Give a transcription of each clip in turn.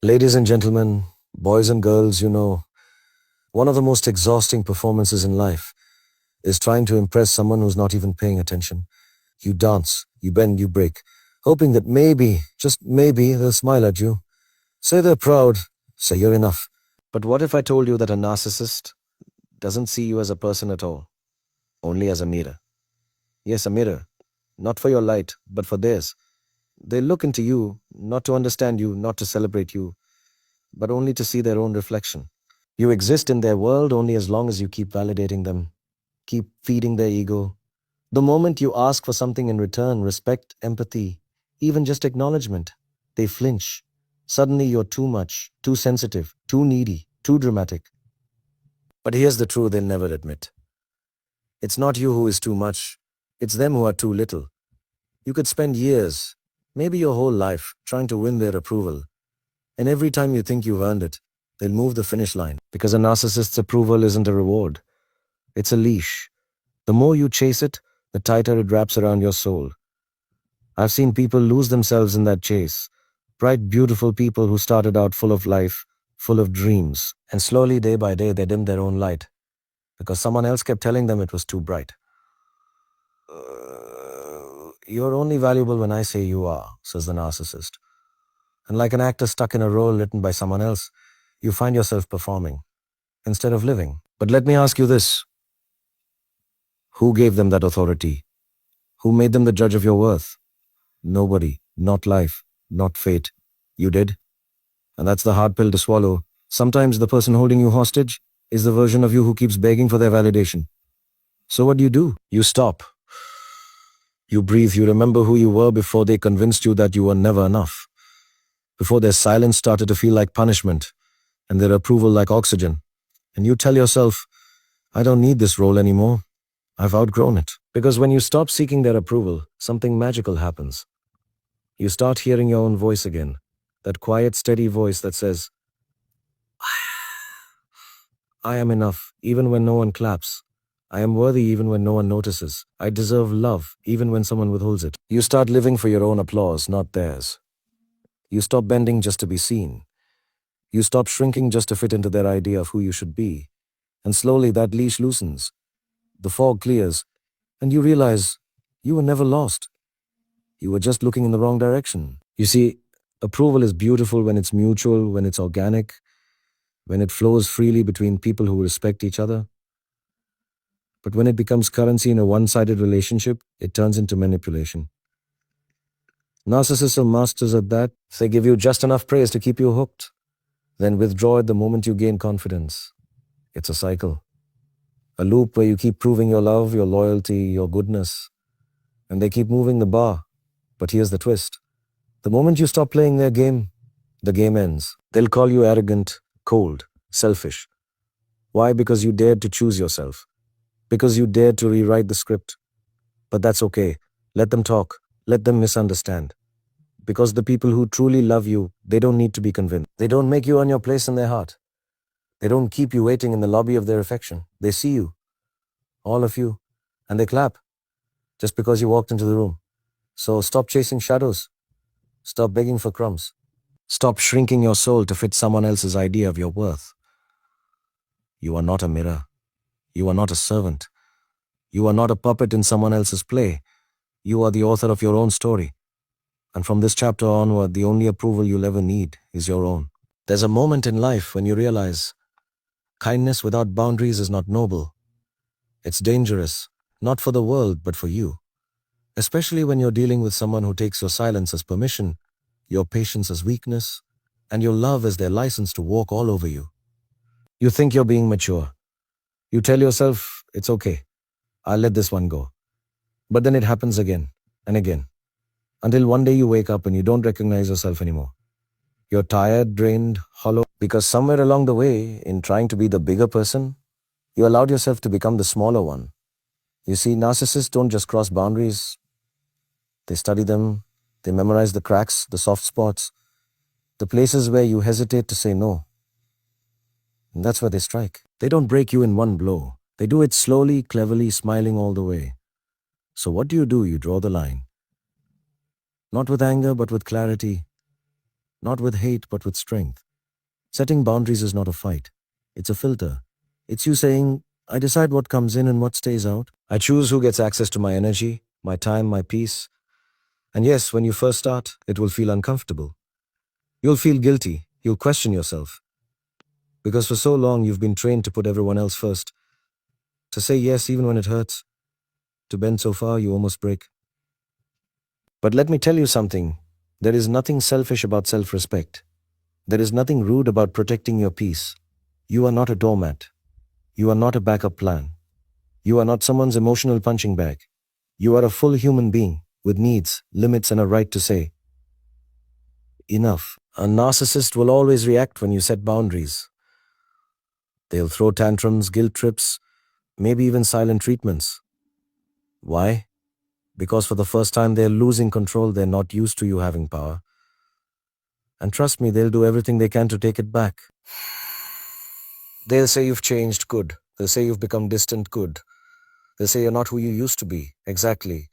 Ladies and gentlemen, boys and girls, one of the most exhausting performances in life is trying to impress someone who's not even paying attention. You dance, you bend, you break, hoping that maybe, just maybe, they'll smile at you. Say they're proud, say you're enough. But what if I told you that a narcissist doesn't see you as a person at all, only as a mirror? Yes, a mirror, not for your light, but for theirs. They look into you, not to understand you, not to celebrate you, but only to see their own reflection. You exist in their world only as long as you keep validating them, keep feeding their ego. The moment you ask for something in return, respect, empathy, even just acknowledgement, they flinch. Suddenly you're too much, too sensitive, too needy, too dramatic. But here's the truth they'll never admit. It's not you who is too much, it's them who are too little. You could spend years, maybe your whole life, trying to win their approval. And every time you think you've earned it, they'll move the finish line. Because a narcissist's approval isn't a reward, it's a leash. The more you chase it, the tighter it wraps around your soul. I've seen people lose themselves in that chase. Bright, beautiful people who started out full of life, full of dreams. And slowly, day by day, they dimmed their own light because someone else kept telling them it was too bright. You're only valuable when I say you are, says the narcissist. And like an actor stuck in a role written by someone else, you find yourself performing instead of living. But let me ask you this. Who gave them that authority? Who made them the judge of your worth? Nobody. Not life. Not fate. You did. And that's the hard pill to swallow. Sometimes the person holding you hostage is the version of you who keeps begging for their validation. So what do? You stop. You breathe. You remember who you were before they convinced you that you were never enough. Before their silence started to feel like punishment and their approval like oxygen. And you tell yourself, I don't need this role anymore. I've outgrown it. Because when you stop seeking their approval, something magical happens. You start hearing your own voice again. That quiet, steady voice that says, I am enough, even when no one claps. I am worthy even when no one notices. I deserve love, even when someone withholds it. You start living for your own applause, not theirs. You stop bending just to be seen. You stop shrinking just to fit into their idea of who you should be. And slowly that leash loosens. The fog clears, and you realize you were never lost. You were just looking in the wrong direction. You see, approval is beautiful when it's mutual, when it's organic, when it flows freely between people who respect each other. But when it becomes currency in a one-sided relationship, it turns into manipulation. Narcissists are masters at that. They give you just enough praise to keep you hooked, then withdraw it the moment you gain confidence. It's a cycle. A loop where you keep proving your love, your loyalty, your goodness. And they keep moving the bar. But here's the twist. The moment you stop playing their game, the game ends. They'll call you arrogant, cold, selfish. Why? Because you dared to choose yourself. Because you dared to rewrite the script. But that's okay. Let them talk. Let them misunderstand. Because the people who truly love you, they don't need to be convinced. They don't make you earn your place in their heart. They don't keep you waiting in the lobby of their affection. They see you, all of you, and they clap just because you walked into the room. So stop chasing shadows. Stop begging for crumbs. Stop shrinking your soul to fit someone else's idea of your worth. You are not a mirror. You are not a servant. You are not a puppet in someone else's play. You are the author of your own story. And from this chapter onward, the only approval you'll ever need is your own. There's a moment in life when you realize kindness without boundaries is not noble. It's dangerous, not for the world, but for you. Especially when you're dealing with someone who takes your silence as permission, your patience as weakness, and your love as their license to walk all over you. You think you're being mature. You tell yourself, it's okay, I'll let this one go. But then it happens again and again, until one day you wake up and you don't recognize yourself anymore. You're tired, drained, hollow, because somewhere along the way, in trying to be the bigger person, you allowed yourself to become the smaller one. You see, narcissists don't just cross boundaries. They study them, they memorize the cracks, the soft spots, the places where you hesitate to say no. And that's where they strike. They don't break you in one blow. They do it slowly, cleverly, smiling all the way. So what do? You draw the line. Not with anger, but with clarity. not with hate, but with strength. Setting boundaries is not a fight, it's a filter. It's you saying, I decide what comes in and what stays out. I choose who gets access to my energy, my time, my peace. And yes, when you first start, it will feel uncomfortable. You'll feel guilty, you'll question yourself. Because for so long you've been trained to put everyone else first, to say yes even when it hurts, to bend so far you almost break. But let me tell you something. There is nothing selfish about self-respect. There is nothing rude about protecting your peace. You are not a doormat. You are not a backup plan. You are not someone's emotional punching bag. You are a full human being with needs, limits, and a right to say, enough. A narcissist will always react when you set boundaries. They'll throw tantrums, guilt trips, maybe even silent treatments. Why? Because for the first time they're losing control, they're not used to you having power. And trust me, they'll do everything they can to take it back. They'll say you've changed, good. They'll say you've become distant, good. They'll say you're not who you used to be, exactly.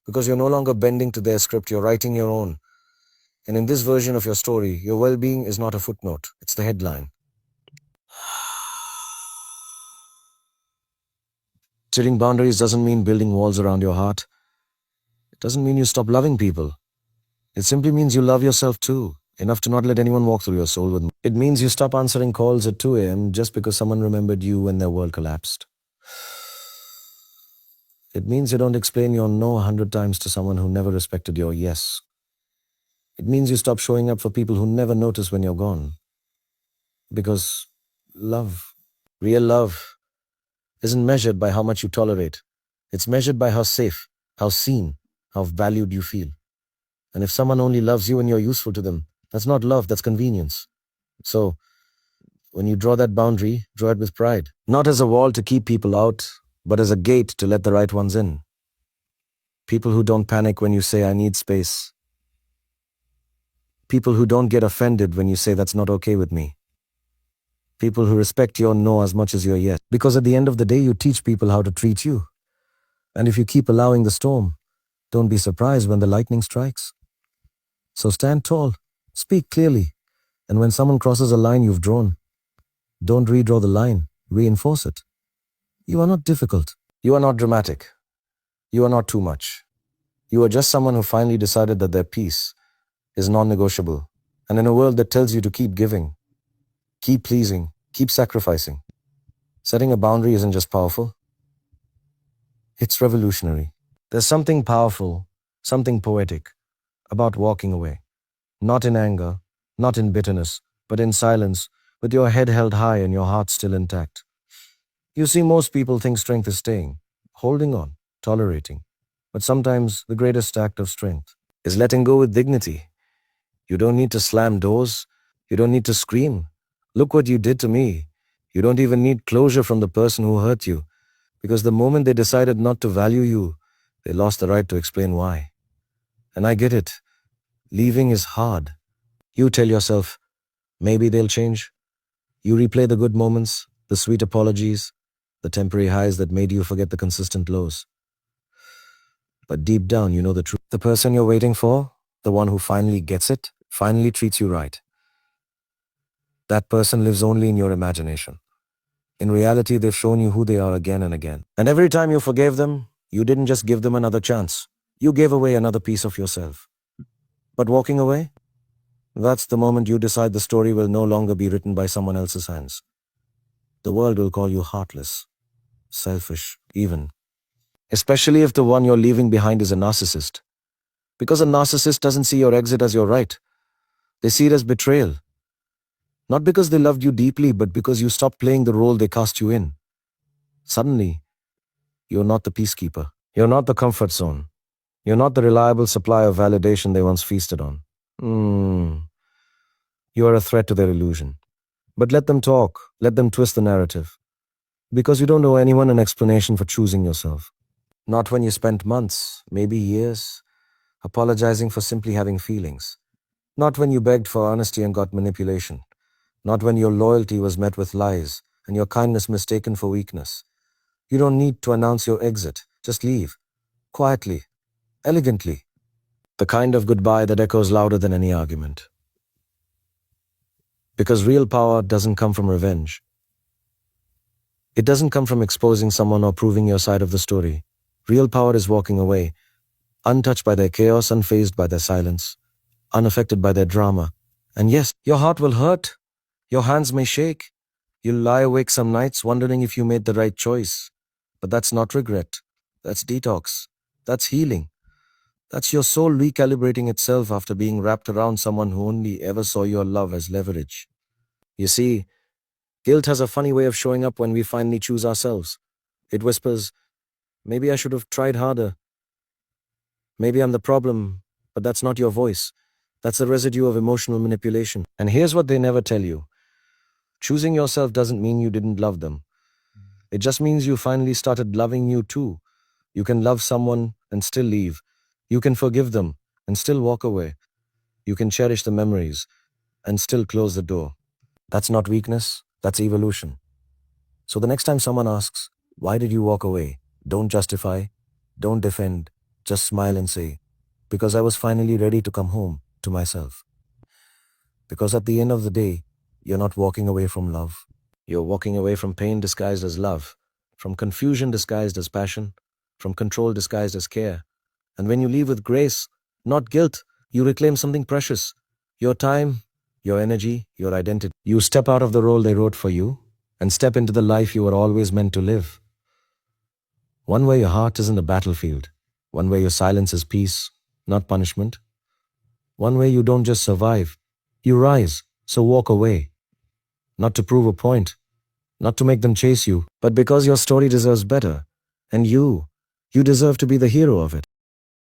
Because you're no longer bending to their script, you're writing your own. And in this version of your story, your well-being is not a footnote, it's the headline. Setting boundaries doesn't mean building walls around your heart. It doesn't mean you stop loving people. It simply means you love yourself too, enough to not let anyone walk through your soul with. It means you stop answering calls at 2 a.m. just because someone remembered you when their world collapsed. It means you don't explain your no 100 times to someone who never respected your yes. It means you stop showing up for people who never notice when you're gone. Because love, real love, isn't measured by how much you tolerate. It's measured by how safe, how seen, how valued you feel. And if someone only loves you when you're useful to them, that's not love, that's convenience. So, when you draw that boundary, draw it with pride. Not as a wall to keep people out, but as a gate to let the right ones in. People who don't panic when you say, I need space. People who don't get offended when you say, that's not okay with me. People who respect your no as much as your yes. Because at the end of the day, you teach people how to treat you. And if you keep allowing the storm, don't be surprised when the lightning strikes. So stand tall, speak clearly, and when someone crosses a line you've drawn, don't redraw the line, reinforce it. You are not difficult. You are not dramatic. You are not too much. You are just someone who finally decided that their peace is non-negotiable. And in a world that tells you to keep giving, keep pleasing, keep sacrificing, setting a boundary isn't just powerful, it's revolutionary. There's something powerful, something poetic about walking away. Not in anger, not in bitterness, but in silence, with your head held high and your heart still intact. You see, most people think strength is staying, holding on, tolerating. But sometimes the greatest act of strength is letting go with dignity. You don't need to slam doors. You don't need to scream. Look what you did to me. You don't even need closure from the person who hurt you. Because the moment they decided not to value you, they lost the right to explain why. And I get it. Leaving is hard. You tell yourself, maybe they'll change. You replay the good moments, the sweet apologies, the temporary highs that made you forget the consistent lows. But deep down, you know the truth. The person you're waiting for, the one who finally gets it, finally treats you right. That person lives only in your imagination. In reality, they've shown you who they are again and again. And every time you forgave them, you didn't just give them another chance. You gave away another piece of yourself. But walking away? That's the moment you decide the story will no longer be written by someone else's hands. The world will call you heartless, selfish, even. Especially if the one you're leaving behind is a narcissist. Because a narcissist doesn't see your exit as your right. They see it as betrayal. Not because they loved you deeply, but because you stopped playing the role they cast you in. Suddenly, you're not the peacekeeper. You're not the comfort zone. You're not the reliable supply of validation they once feasted on. You are a threat to their illusion. But let them talk. Let them twist the narrative. Because you don't owe anyone an explanation for choosing yourself. Not when you spent months, maybe years, apologizing for simply having feelings. Not when you begged for honesty and got manipulation. Not when your loyalty was met with lies and your kindness mistaken for weakness. You don't need to announce your exit. Just leave. Quietly. Elegantly. The kind of goodbye that echoes louder than any argument. Because real power doesn't come from revenge. It doesn't come from exposing someone or proving your side of the story. Real power is walking away, untouched by their chaos, unfazed by their silence, unaffected by their drama. And yes, your heart will hurt. Your hands may shake. You'll lie awake some nights wondering if you made the right choice. But that's not regret. That's detox. That's healing. That's your soul recalibrating itself after being wrapped around someone who only ever saw your love as leverage. You see, guilt has a funny way of showing up when we finally choose ourselves. It whispers, maybe I should have tried harder. Maybe I'm the problem, but that's not your voice. That's the residue of emotional manipulation. And here's what they never tell you. Choosing yourself doesn't mean you didn't love them. It just means you finally started loving you too. You can love someone and still leave. You can forgive them and still walk away. You can cherish the memories and still close the door. That's not weakness, that's evolution. So the next time someone asks, why did you walk away? Don't justify, don't defend, just smile and say, because I was finally ready to come home to myself. Because at the end of the day, you're not walking away from love. You're walking away from pain disguised as love, from confusion disguised as passion, from control disguised as care. And when you leave with grace, not guilt, you reclaim something precious. Your time, your energy, your identity. You step out of the role they wrote for you and step into the life you were always meant to live. One where your heart isn't a battlefield. One where your silence is peace, not punishment. One where you don't just survive, you rise, so walk away. Not to prove a point, not to make them chase you, but because your story deserves better. And you deserve to be the hero of it.